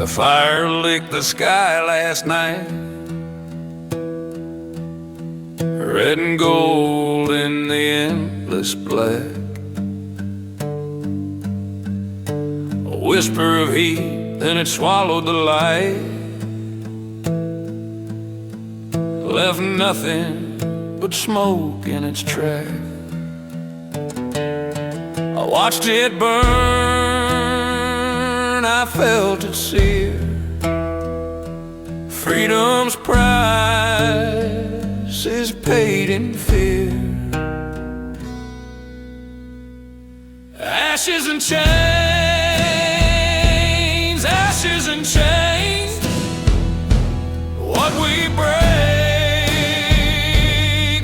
The fire licked the sky last night, red and gold in the endless black. A whisper of heat, then it swallowed the light, left nothing but smoke in its track. I watched it burn, I felt it sear. Freedom's price is paid in fear. Ashes and chains, ashes and chains. What we break,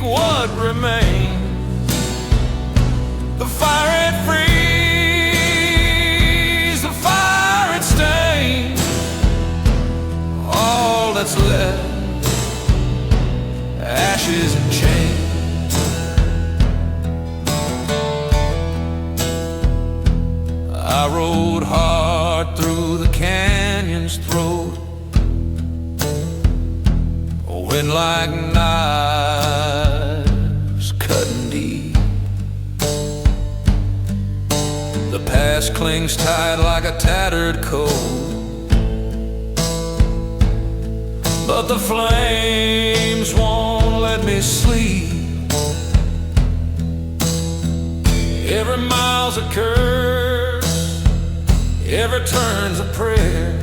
what remains. The fire it frees, the fire it stains. All that's left, ashes and chains. I rode hard through the canyon's throat, wind like knives cutting deep. The past clings tight like a tattered coat, but the flames won't let me sleep. Every mile's a curse, every turn's a prayer.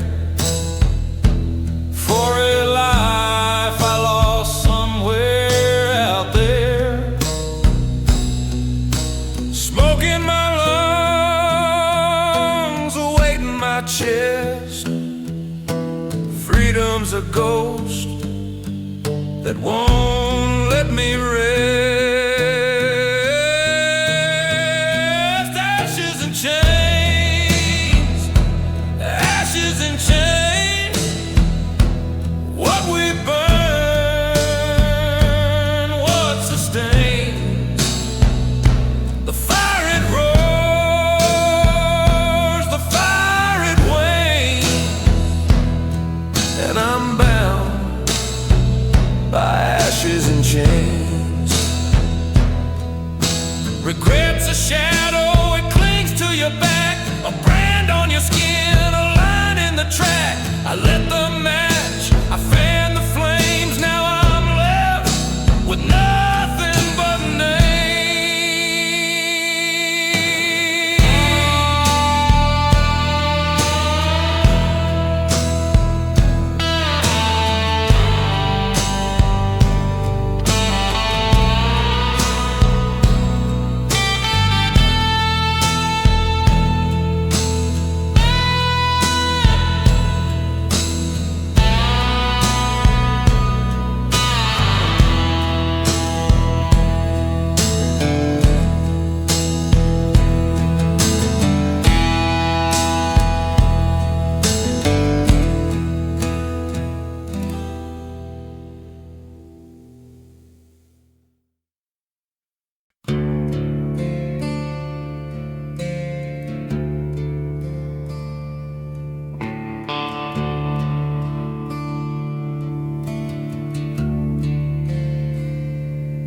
For a life I lost somewhere out there. Smoke in my lungs, weight in my chest. Freedom's a ghost that won't let me rest. Ashes and chains, ashes and chains. What we burn, what sustains. The fire it roars, the fire it wanes, and I'm bound by ashes and chains. Regret's a shadow, it clings to your back, a brand on your skin, a line in the track. I lit the match, I fanned the flames, now I'm left with nothing but a name.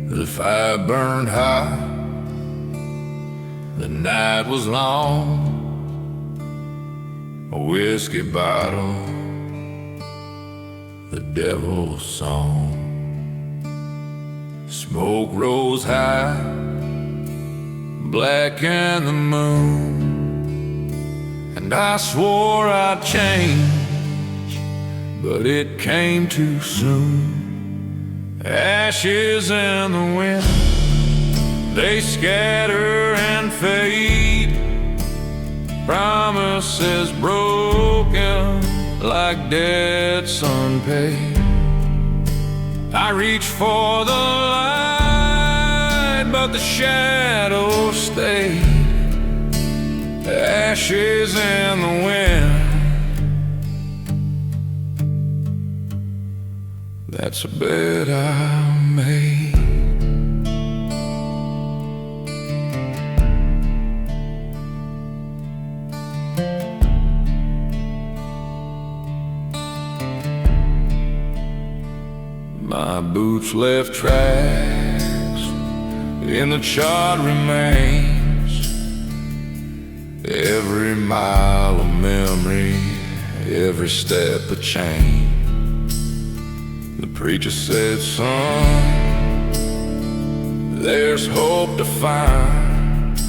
The fire burned high, the night was long. A whiskey bottle, the devil's song. Smoke rose high, black in the moon, and I swore I'd change, but it came too soon. Ashes in the wind, they scatter and fade. Promises broken like debts unpaid. I reach for the light, but the shadow stayed. Ashes in the wind, that's a bet I made. boots left tracks in the charred remains. Every mile of memory, every step a change. The preacher said, son, there's hope to find,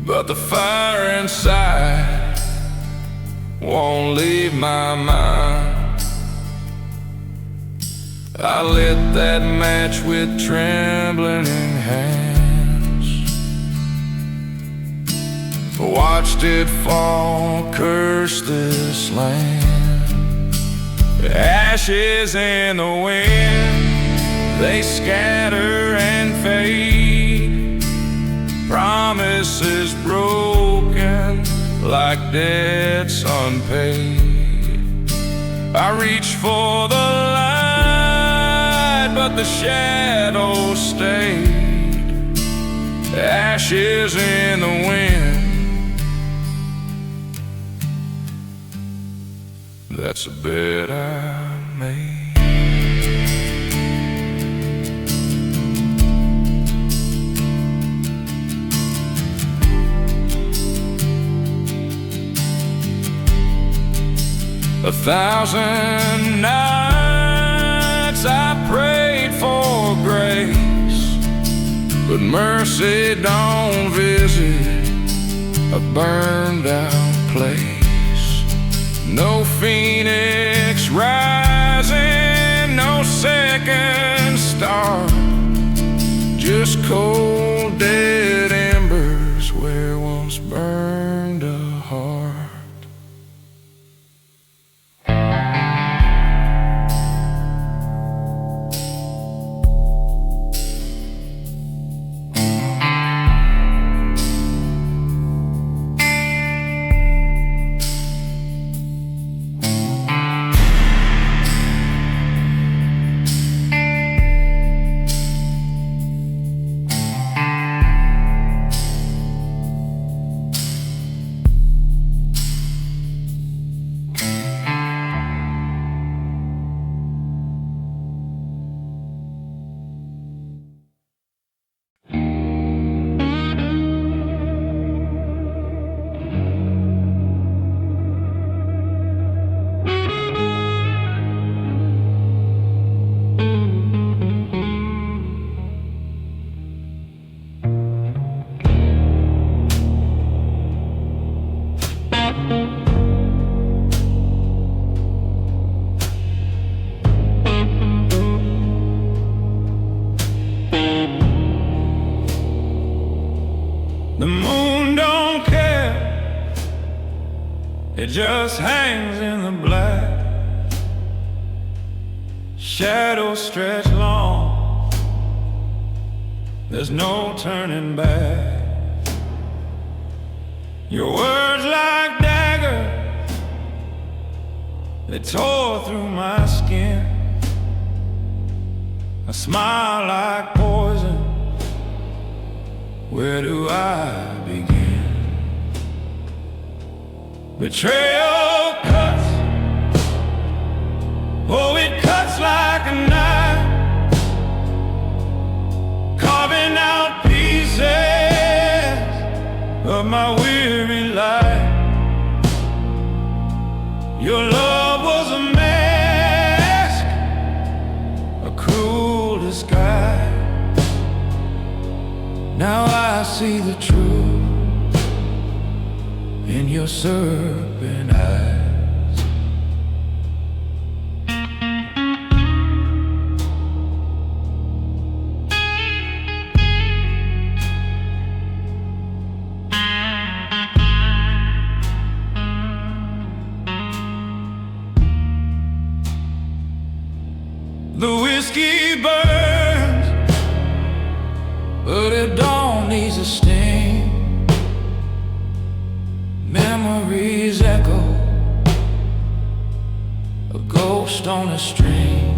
but the fire inside won't leave my mind. I lit that match with trembling hands, watched it fall, cursed this land. Ashes in the wind, they scatter and fade. Promises broken like debts unpaid. I reach for the light, but the shadows stayed. Ashes in the wind, that's a bet I made. 1,000 nights I prayed for grace, but mercy don't visit a burned out place. No phoenix rising, no second star, just cold dead embers where once burned a heart. The moon don't care, it just hangs in the black. Shadows stretch long, there's no turning back. Your words like daggers, they tore through my skin. A smile like poison, where do I begin? Betrayal cuts, oh it cuts like a knife, carving out pieces of my weary life. Your love was a mask, a cruel disguise. Now I see the truth in your serpent eyes. The whiskey burns, but it don't need a sting. Memories echo, a ghost on a string.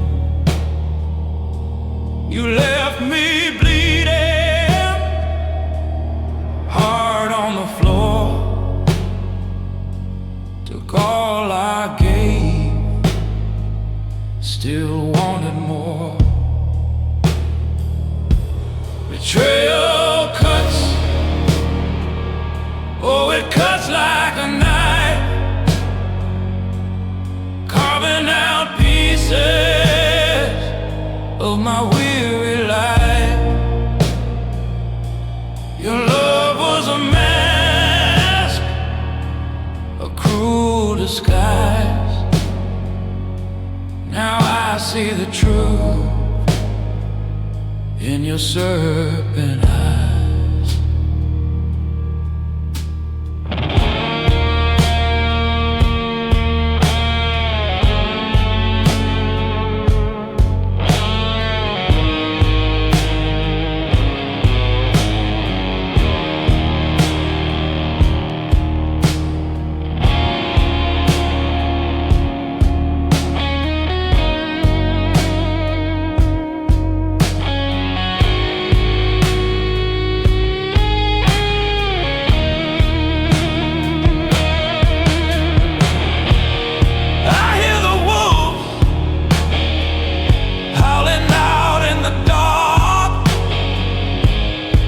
You left me bleeding, hard on the floor. Took all I gave, still wanted more. Betrayal cuts, oh, it cuts like a knife, carving out pieces of my weary life. Your love was a mask, a cruel disguise. Now I see the truth in your serpent eyes.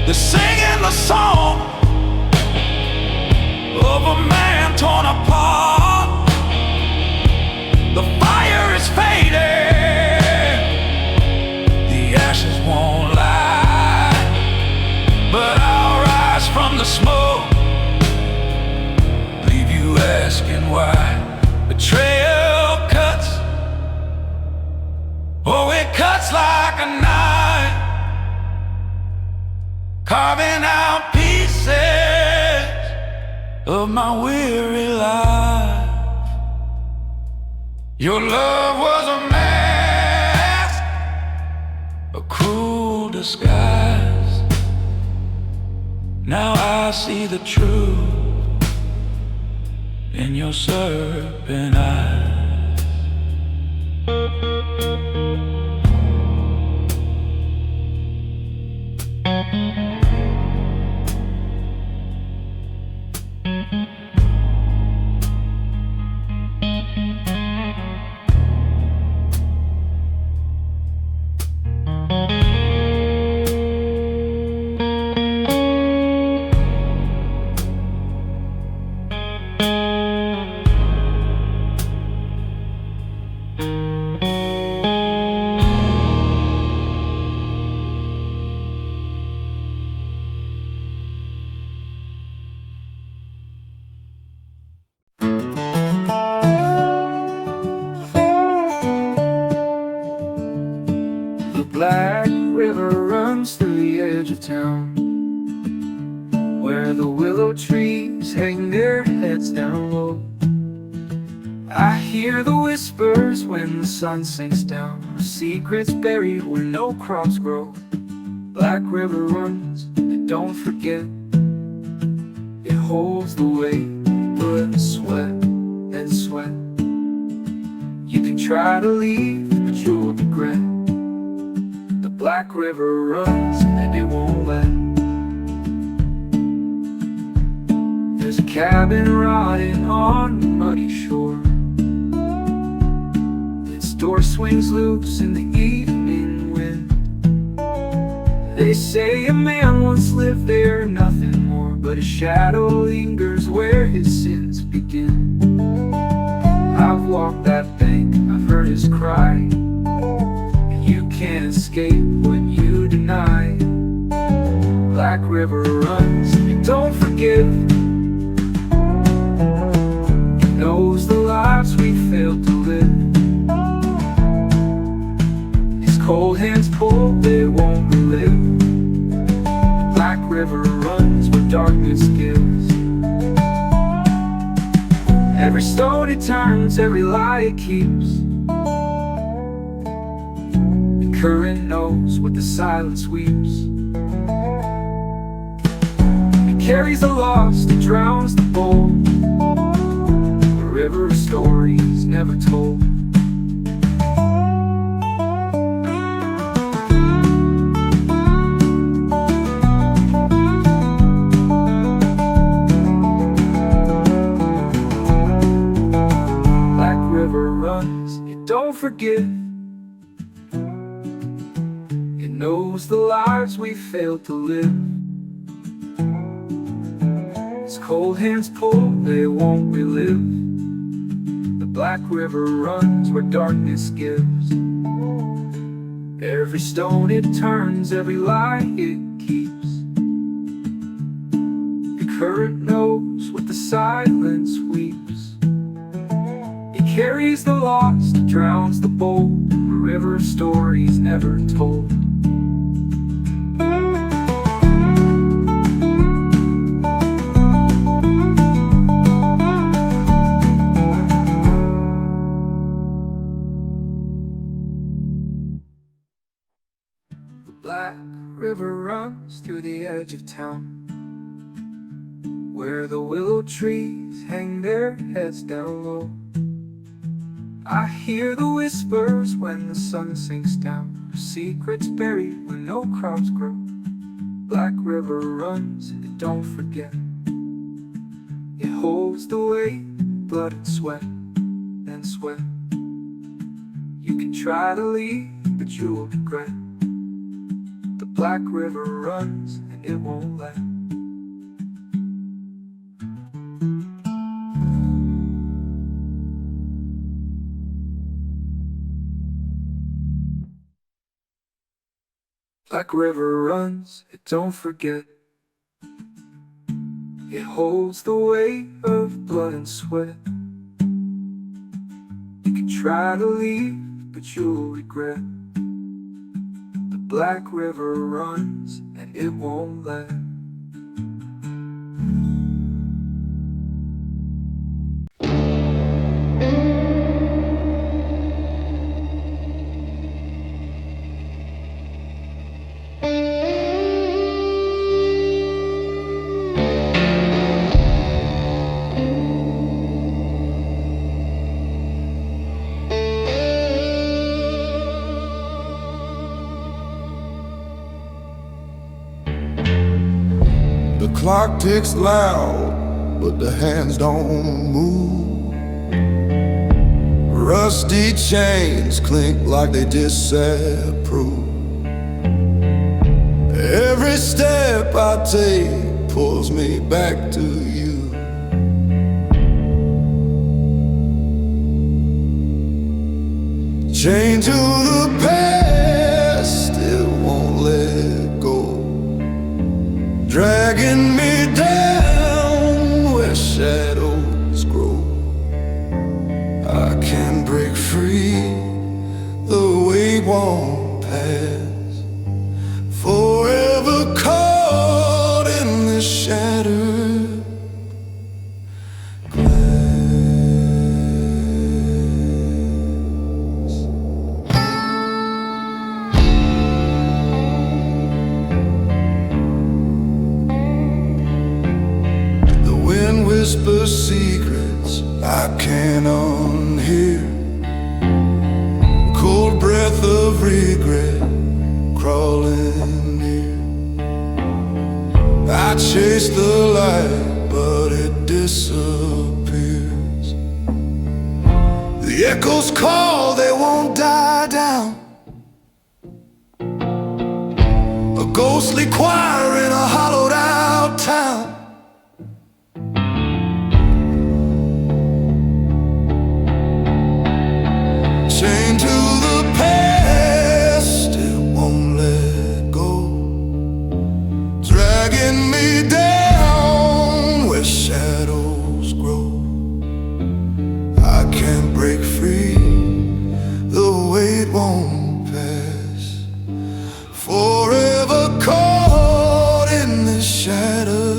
They're singing the song of a man torn apart. The fire is fading, the ashes won't light, but I'll rise from the smoke, leave you asking why. Betrayal cuts, oh, it cuts like a knife, carving out pieces of my weary life. Your love was a mask, a cruel disguise. Now I see the truth in your serpent eyes. The Black River runs through the edge of town, where the willow trees hang their heads down low. I hear the whispers when the sun sinks down, secrets buried where no crops grow. Black River runs, and don't forget, it holds the weight, blood, sweat, and sweat. You can try to leave, but you'll regret. The Black River runs, and it won't let. There's a cabin rotting on the muddy shore. Its door swings loose in the evening wind. They say a man once lived there, nothing more, but his shadow lingers where his sins begin. I've walked that bank, I've heard his cry, and you can't escape what you deny. Black River runs, and don't forgive. It knows the lives we failed to live. His cold hands pull, they won't relive. Black River runs where darkness gives. Every stone it turns, every lie it keeps. The current knows what the silence weeps. It carries the lost, it drowns the bold. A river of stories never told. Don't forget, it knows knows the lives we failed to live. As cold hands pull, they won't relive. The black river runs where darkness gives. Every stone it turns, every lie it keeps. The current knows what the silence weeps. It carries the lost, drowns the bold, a river of stories never told. Black river runs through the edge of town, where the willow trees hang their heads down low. I hear the whispers when the sun sinks down, secrets buried where no crops grow. Black river runs, and don't forget. It holds the weight, blood and sweat, and sweat. You can try to leave, but you will regret. The black river runs, and it won't let. Black river runs, and don't forget. It holds the weight of blood and sweat. You can try to leave, but you'll regret. The black river runs, and it won't let. The clock ticks loud, but the hands don't move. Rusty chains clink like they disapprove. Every step I take pulls me back to you. Chained to the past, it won't let go, dragging me down where shadows grow. I can't break free, the weight won't pass. Forever caught in this shattered glass. Whisper secrets I can't unhear. Cold breath of regret crawling near. I chase the light, but it disappears. The echoes call, they won't die down. A ghostly choir in a hollowed out town. Chained to the past, it won't let go, dragging me down where shadows grow. I can't break free, the weight won't pass. Forever caught in this shattered.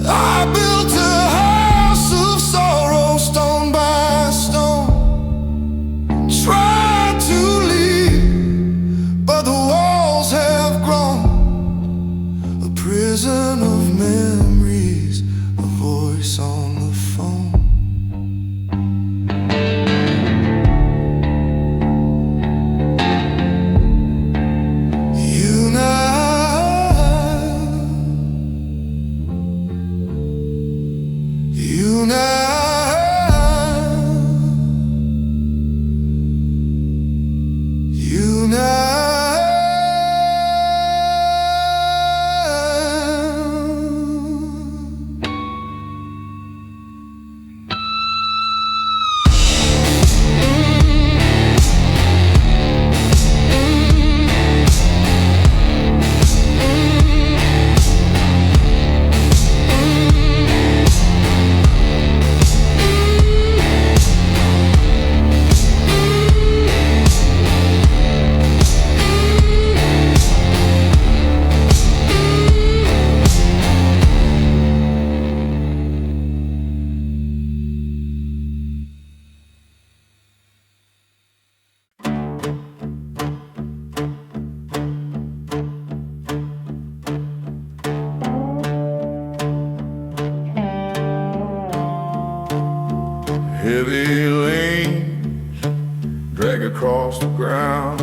I built a Heavy lanes drag across the ground.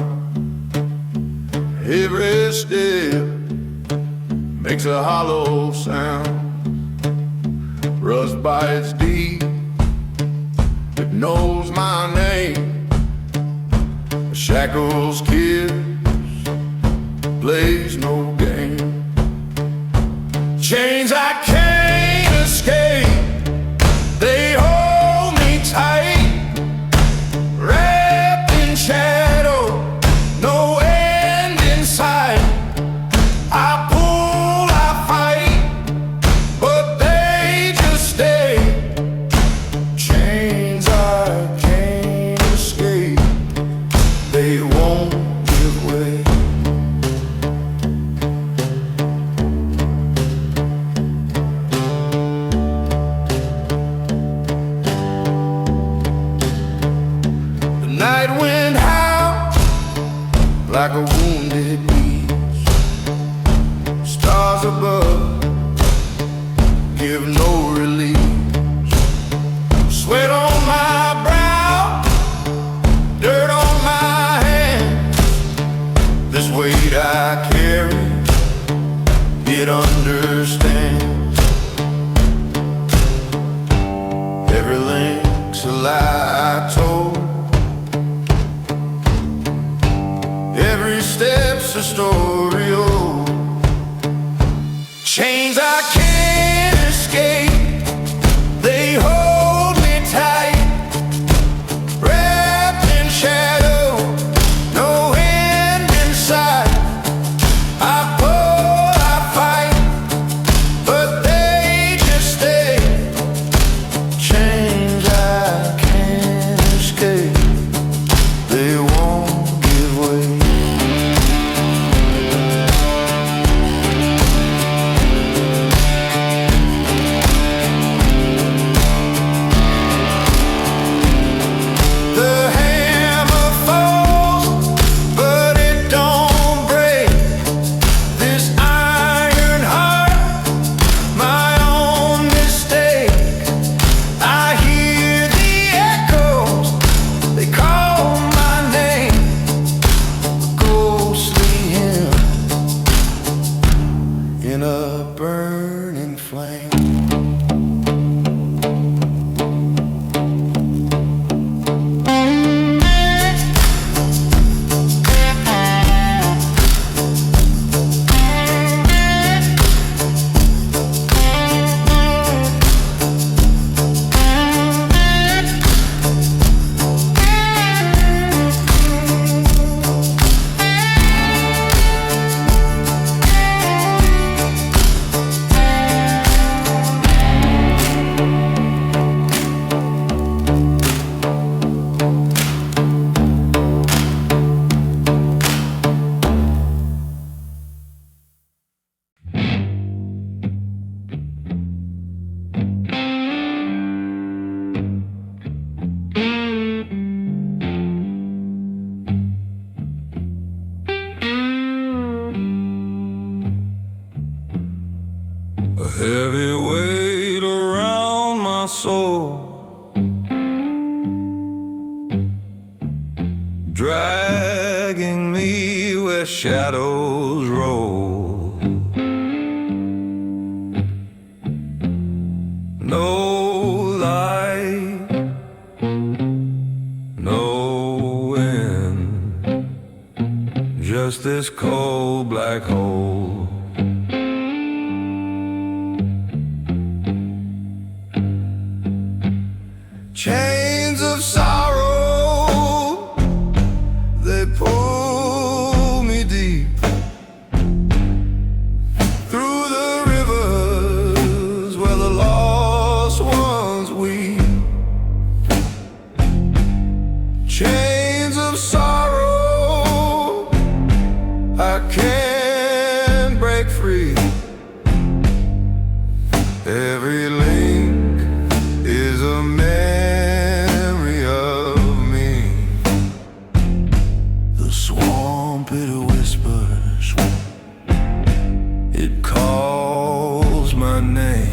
Every step makes a hollow sound. Rust bites deep, it knows my name. Shackles kiss, plays no game. Chains I can't escape, they hold me tight. Wrapped in shadow, no end in sight. I pull, I fight, but they just stay. Chains I can't escape, they won't give way. The night wind howls like a wounded beast. Stars above give no relief. Sweat on my brow, dirt on my hands. This weight I carry, it understands. Every link's a lie I told. Every step's a story old. Chains I can't escape, they hold me tight. Wrapped in shadow, no end in sight. I pull, I fight, but they just stay. Chains I can't escape, they won't give way. The hammer falls, but it don't break. This iron heart, my own mistake. I hear the echoes, they call my name. A ghostly hymn in a burning flame. A heavy weight around my soul, dragging me where shadows roll. No light, no wind, just this cold black hole. Chains of sorrow, they pull me deep through the rivers where the lost ones weep. Chains of sorrow, I can't break free. Every link is a memory of me. The swamp, it whispers, it calls my name.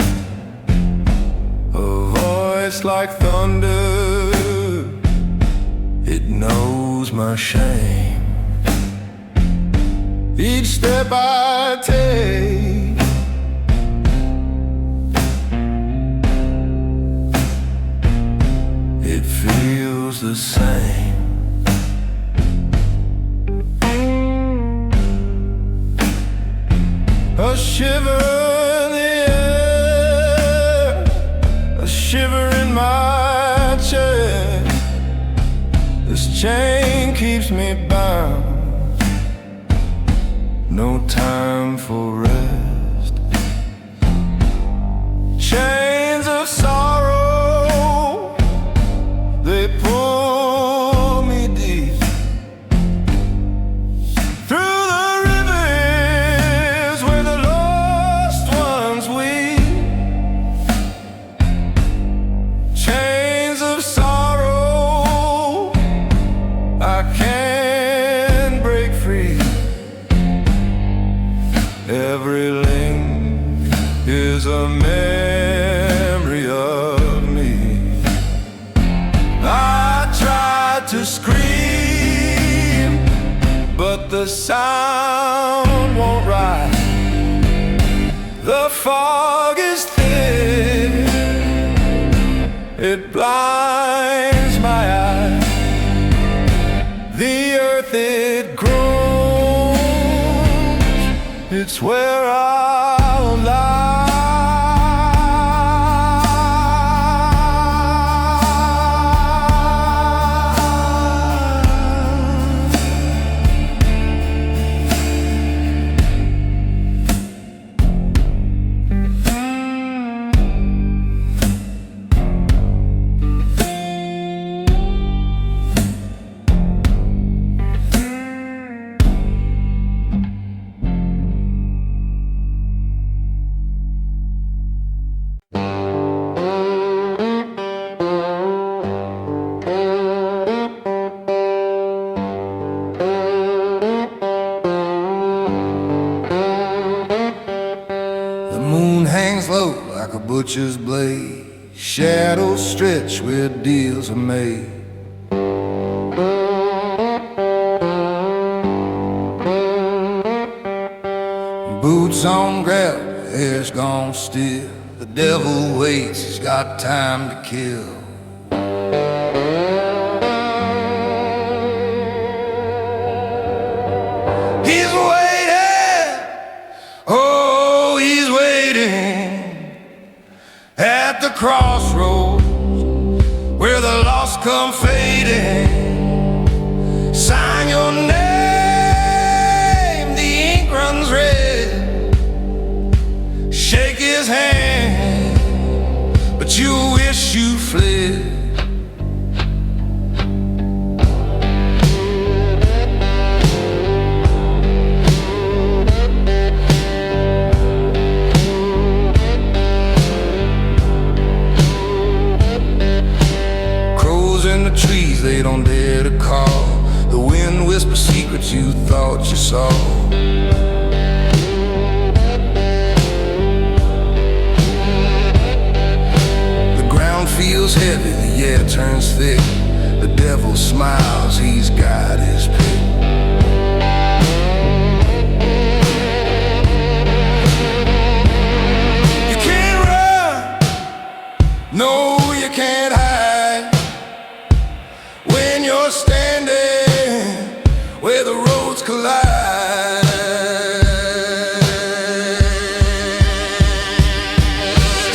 A voice like thunder knows my shame. Each step I take, it feels the same. A shiver in the air, a shiver in my chest. This chain keeps me bound, no time for rest. Chains of sorrow, they pull me deep through the rivers where the lost ones weep. Chains of sorrow, I can't break free. Every link is a memory of me. I tried to scream, but the sound won't rise. The fog is thick, it blinds my eyes. The earth it grows, it's where I'll lie. The moon hangs low like a butcher's blade. Shadows stretch where deals are made. Boots on gravel, hair's gone still. The devil waits, he's got time to kill. He's waiting, oh, he's waiting at the crossroads where the lost come fading. Sign your name, the ink runs red. Shake his hand, but you wish you fled. In the trees they don't dare to call. The wind whispers secrets you thought you saw. The ground feels heavy, the air turns thick. The devil smiles, he's got his pick. You can't run, no, you can't hide. When you're standing where the roads collide,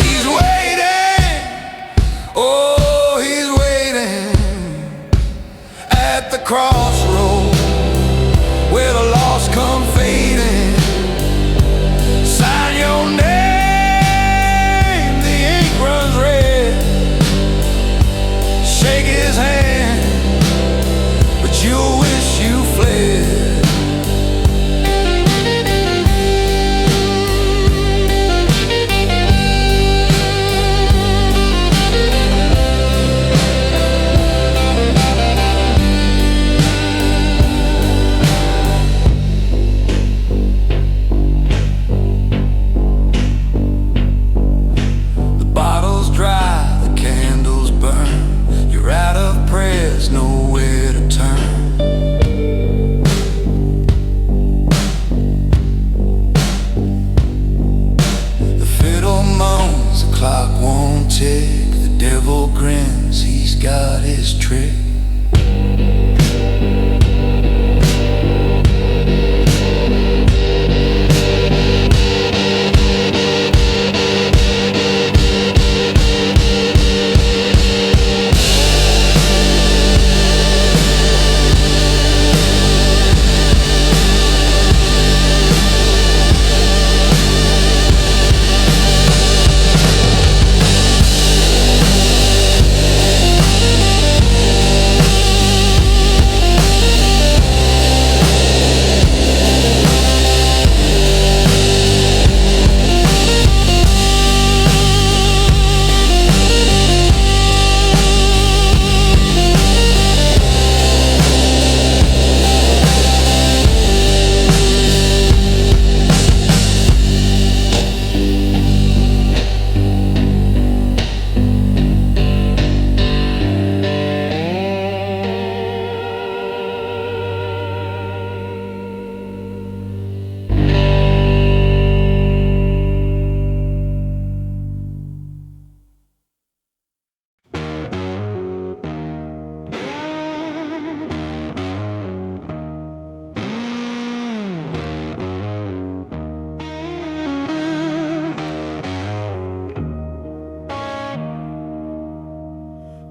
he's waiting, oh, he's waiting at the crossroads where the lost come fading. Sign your name, the ink runs red. Shake his hand, you wish you fled. clock won't tick, the devil grins, he's got his trick.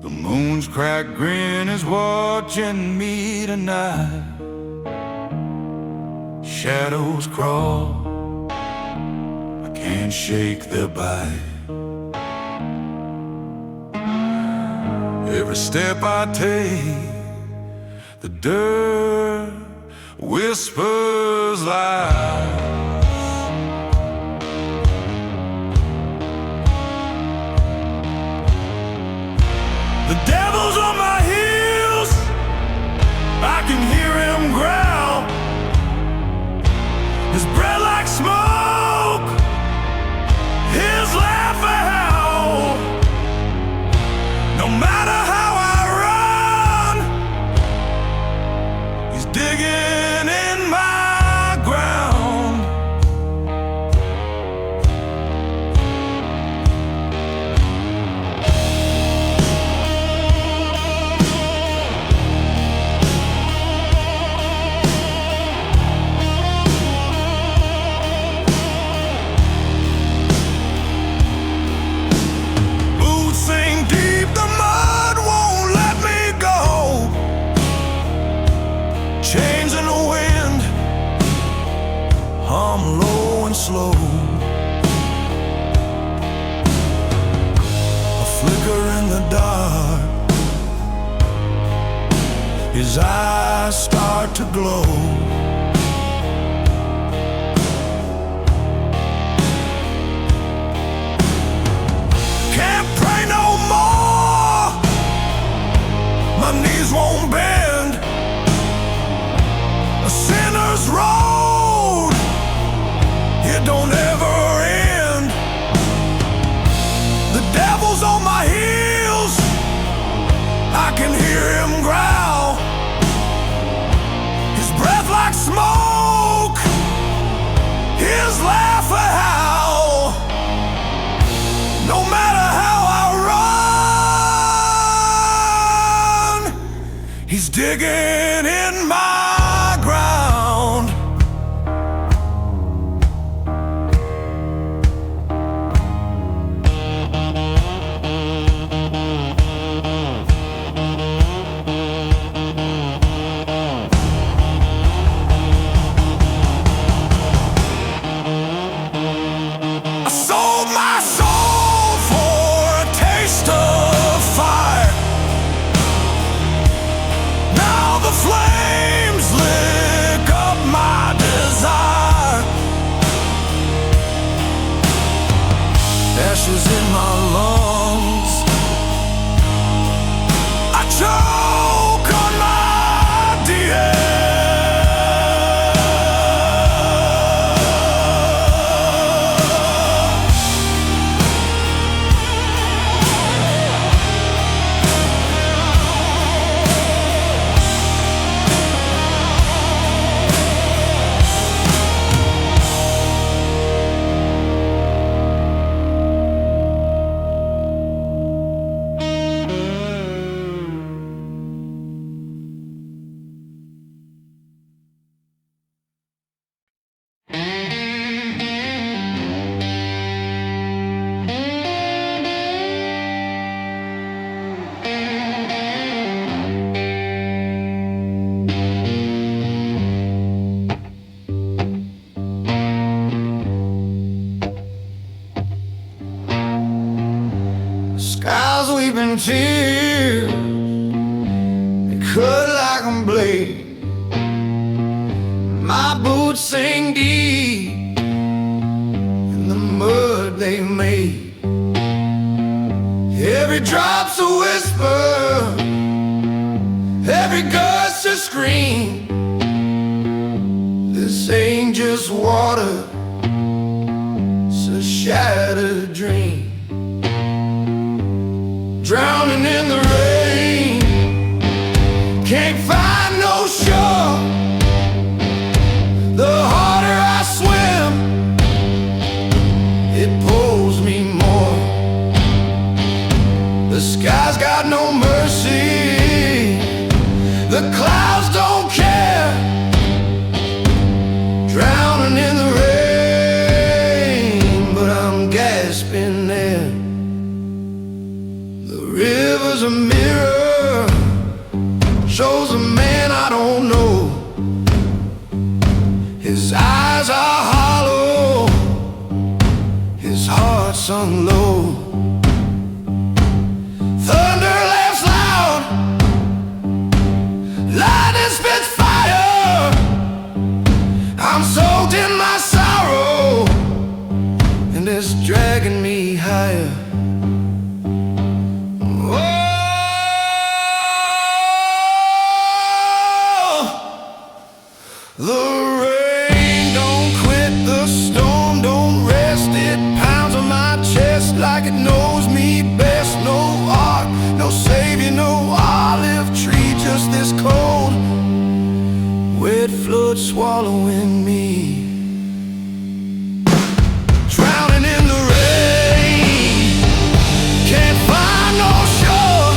The moon's cracked grin is watching me tonight. Shadows crawl, I can't shake their bite. Every step I take, the dirt whispers loud. The devil's on my heels, I can hear him growl. His breath like smoke, his laugh a howl. No matter how I run, he's digging in my ground. Chains in the wind, hum low and slow. A flicker in the dark, his eyes start to glow. Can't pray no more, my knees won't bend. A sinner's road, it don't ever end. The devil's on my heels, I can hear him growl. His breath like smoke, his laugh a howl. No matter how I run, he's digging in my ground. I sold my soul for a taste of fire. Now the flame Skies weeping tears, they cut like a blade. My boots sink deep in the mud they made. Every drop's a whisper, every gust a scream. This ain't just water, it's a shattered dream. Drowning in the rain, can't find no shore. The harder I swim, it pulls me more. The sky's got no mercy, the clouds don't care. Drowning in the rain, but I'm gasping there. The river's a mirror, shows a man I don't know. His eyes are hollow, his heart sunk low. Thunder laughs loud, lightning spits fire. I'm soaked in my sorrow, and it's dragging me higher. The rain don't quit, the storm don't rest. It pounds on my chest like it knows me best. No ark, no savior, no olive tree, just this cold, wet flood swallowing me. Drowning in the rain, can't find no shore.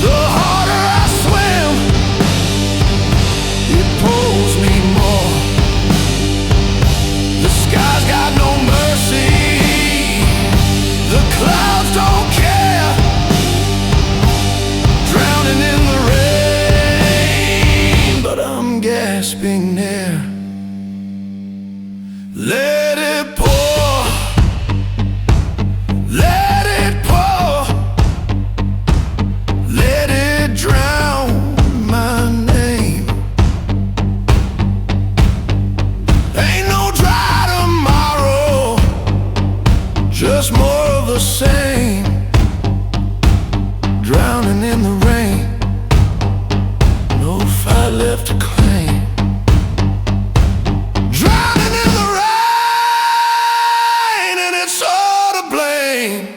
The harder I swim, it pulls me more. The sky's got no mercy, the clouds don't care. Drowning in the rain, but I'm gasping there. Let it pour, let it pour, let it drown my name. Ain't no dry tomorrow, just more of the same. Drowning in the rain, no fight left to claim. Drowning in the rain, and it's all to blame.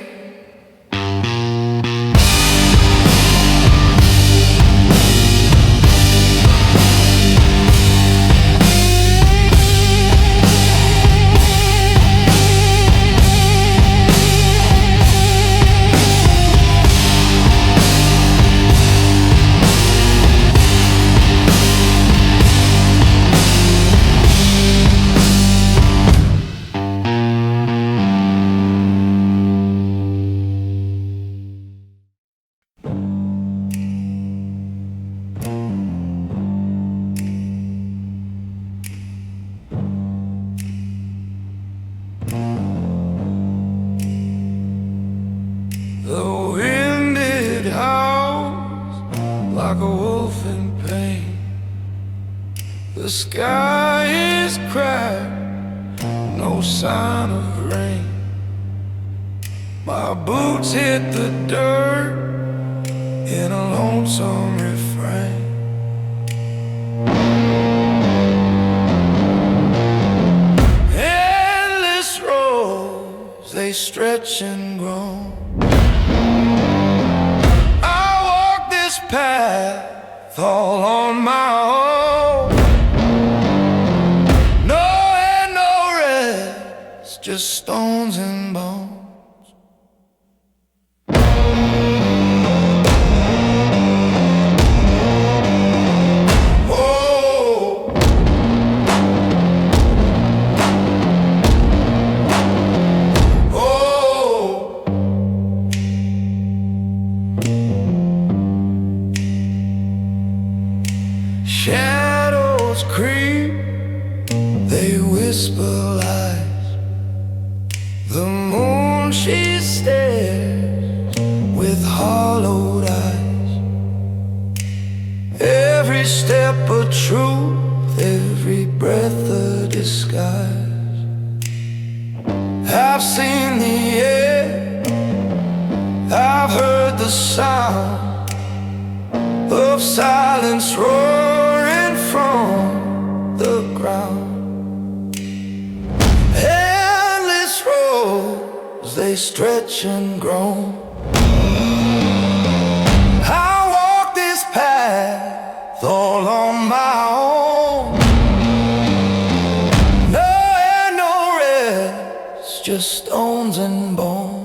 The wind it howls like a wolf in pain. The sky is cracked, no sign of rain. My boots hit the dirt in a lonesome refrain. Endless roads, they stretch and grow. Path all on my own. No and no rest, just stones and bones. Oh, oh. Shadows creep, they whisper lies. stares with hollowed eyes. Every step a truth, every breath a disguise. I've seen the air, I've heard the sound of silence roaring from the ground. Endless roads, they stretch and groan. I walk this path all on my own. No air, no rest, just stones and bones.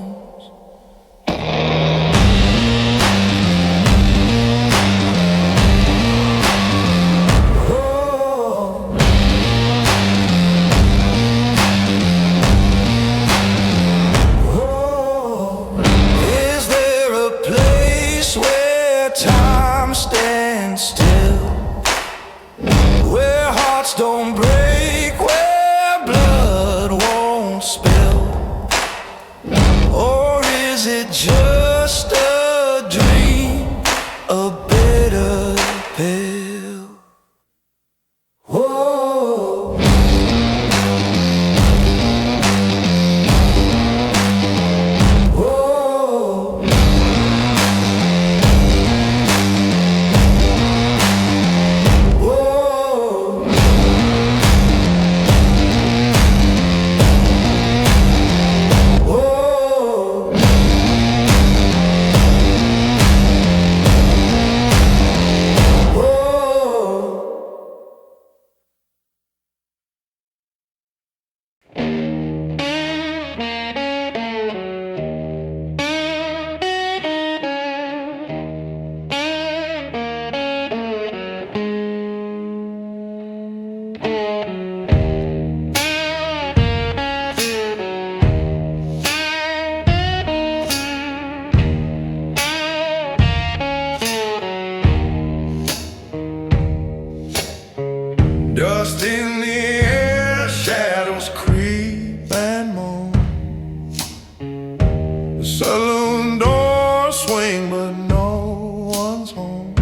Time stands still, where hearts don't break, where blood won't spill. Or is it just a dream, a bitter pill? Whoa. Whoa. Dust in the air, shadows creep and moan. The saloon doors swing, but no one's home.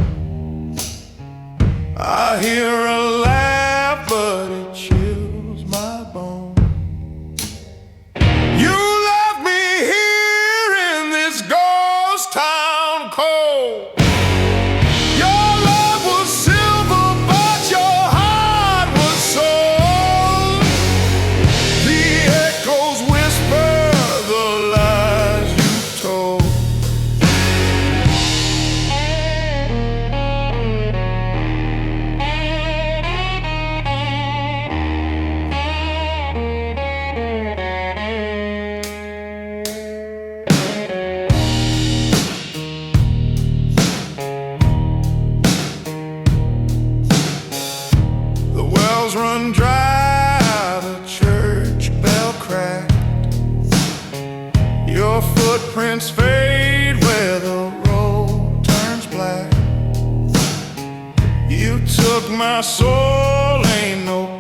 I hear a laugh, but it chills my bone. You left me here in this ghost town cold. Your love was silver, but your heart was sold. The echoes whisper the lies you told. The wells run dry, the church bell cracked. Your footprints fade where the road turns black. You took my soul, ain't no